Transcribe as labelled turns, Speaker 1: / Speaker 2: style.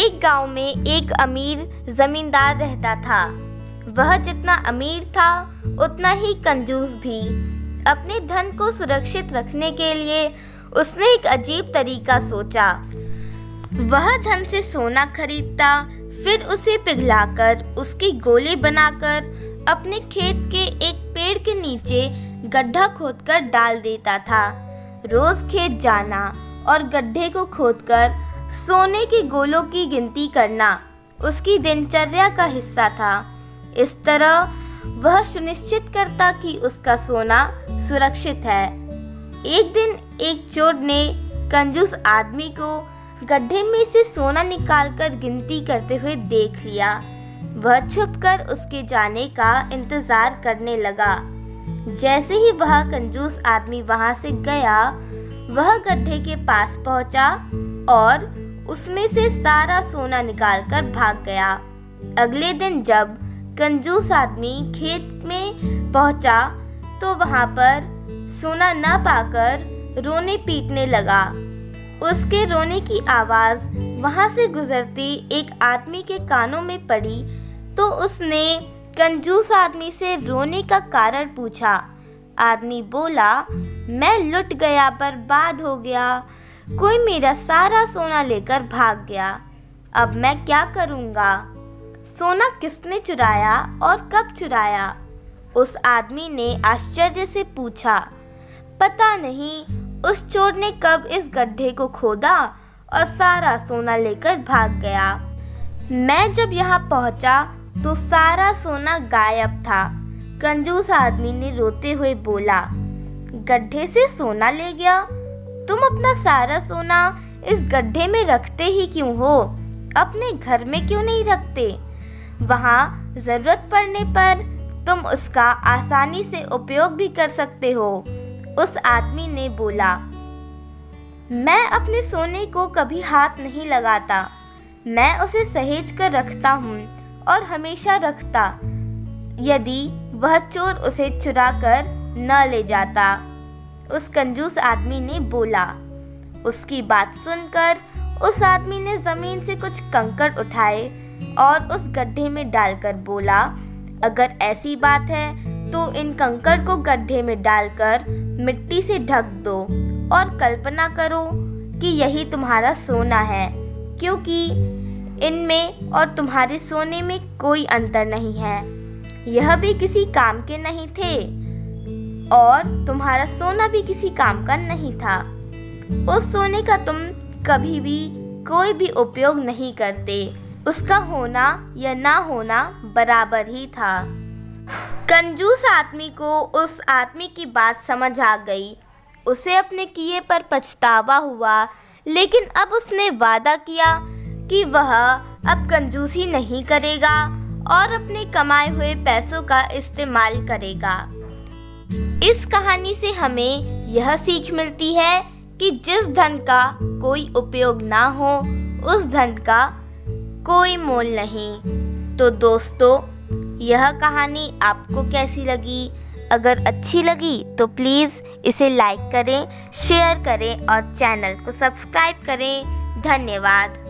Speaker 1: एक गांव में एक अमीर जमींदार रहता था। वह जितना अमीर था उतना ही कंजूस भी। अपने धन को सुरक्षित रखने के लिए उसने एक अजीब तरीका सोचा। वह धन से सोना खरीदता, फिर उसे पिघलाकर उसकी गोले बनाकर अपने खेत के एक पेड़ के नीचे गड्ढा खोदकर डाल देता था। रोज खेत जाना और गड्ढे को खोदकर सोने के गोलों की गिनती करना उसकी दिनचर्या का हिस्सा था। इस तरह वह सुनिश्चित करता कि उसका सोना सुरक्षित है। एक दिन एक चोर ने कंजूस आदमी को गड्ढे में से सोना निकालकर गिनती करते हुए देख लिया। वह छुपकर उसके जाने का इंतजार करने लगा। जैसे ही वह कंजूस आदमी वहां से गया, वह गड्ढे के पास पहुंचा और उसमें से सारा सोना निकालकर भाग गया। अगले दिन जब कंजूस आदमी खेत में पहुंचा तो वहां पर सोना न पाकर रोने पीटने लगा। उसके रोने की आवाज़ वहां से गुजरती एक आदमी के कानों में पड़ी तो उसने कंजूस आदमी से रोने का कारण पूछा। आदमी बोला, मैं लुट गया, बर्बाद हो गया, कोई मेरा सारा सोना लेकर भाग गया। अब मैं क्या करूँगा? सोना किसने चुराया और कब चुराया? उस आदमी ने आश्चर्य से पूछा। पता नहीं उस चोर ने कब इस गड्ढे को खोदा और सारा सोना लेकर भाग गया। मैं जब यहाँ पहुँचा तो सारा सोना गायब था। कंजूस आदमी ने रोते हुए बोला, गड्ढे से सोना ले गया? तुम अपना सारा सोना इस गड्ढे में रखते ही क्यों हो? अपने घर में क्यों नहीं रखते? वहाँ ज़रूरत पड़ने पर तुम उसका आसानी से उपयोग भी कर सकते हो। उस आदमी ने बोला, मैं अपने सोने को कभी हाथ नहीं लगाता। मैं उसे सहेज कर रखता हूँ और हमेशा रखता, यदि वह चोर उसे चुरा कर न ले जाता। उस कंजूस आदमी ने बोला। उसकी बात सुनकर उस आदमी ने ज़मीन से कुछ कंकड़ उठाए और उस गड्ढे में डालकर बोला, अगर ऐसी बात है तो इन कंकड़ को गड्ढे में डालकर मिट्टी से ढक दो और कल्पना करो कि यही तुम्हारा सोना है, क्योंकि इनमें और तुम्हारे सोने में कोई अंतर नहीं है। यह भी किसी काम के नहीं थे और तुम्हारा सोना भी किसी काम का नहीं था। उस सोने का तुम कभी भी कोई भी उपयोग नहीं करते। उसका होना या ना होना बराबर ही था। कंजूस आदमी को उस आदमी की बात समझ आ गई। उसे अपने किए पर पछतावा हुआ, लेकिन अब उसने वादा किया कि वह अब कंजूसी नहीं करेगा और अपने कमाए हुए पैसों का इस्तेमाल करेगा। इस कहानी से हमें यह सीख मिलती है कि जिस धन का कोई उपयोग ना हो, उस धन का कोई मोल नहीं। तो दोस्तों, यह कहानी आपको कैसी लगी? अगर अच्छी लगी तो प्लीज़ इसे लाइक करें, शेयर करें और चैनल को सब्सक्राइब करें। धन्यवाद।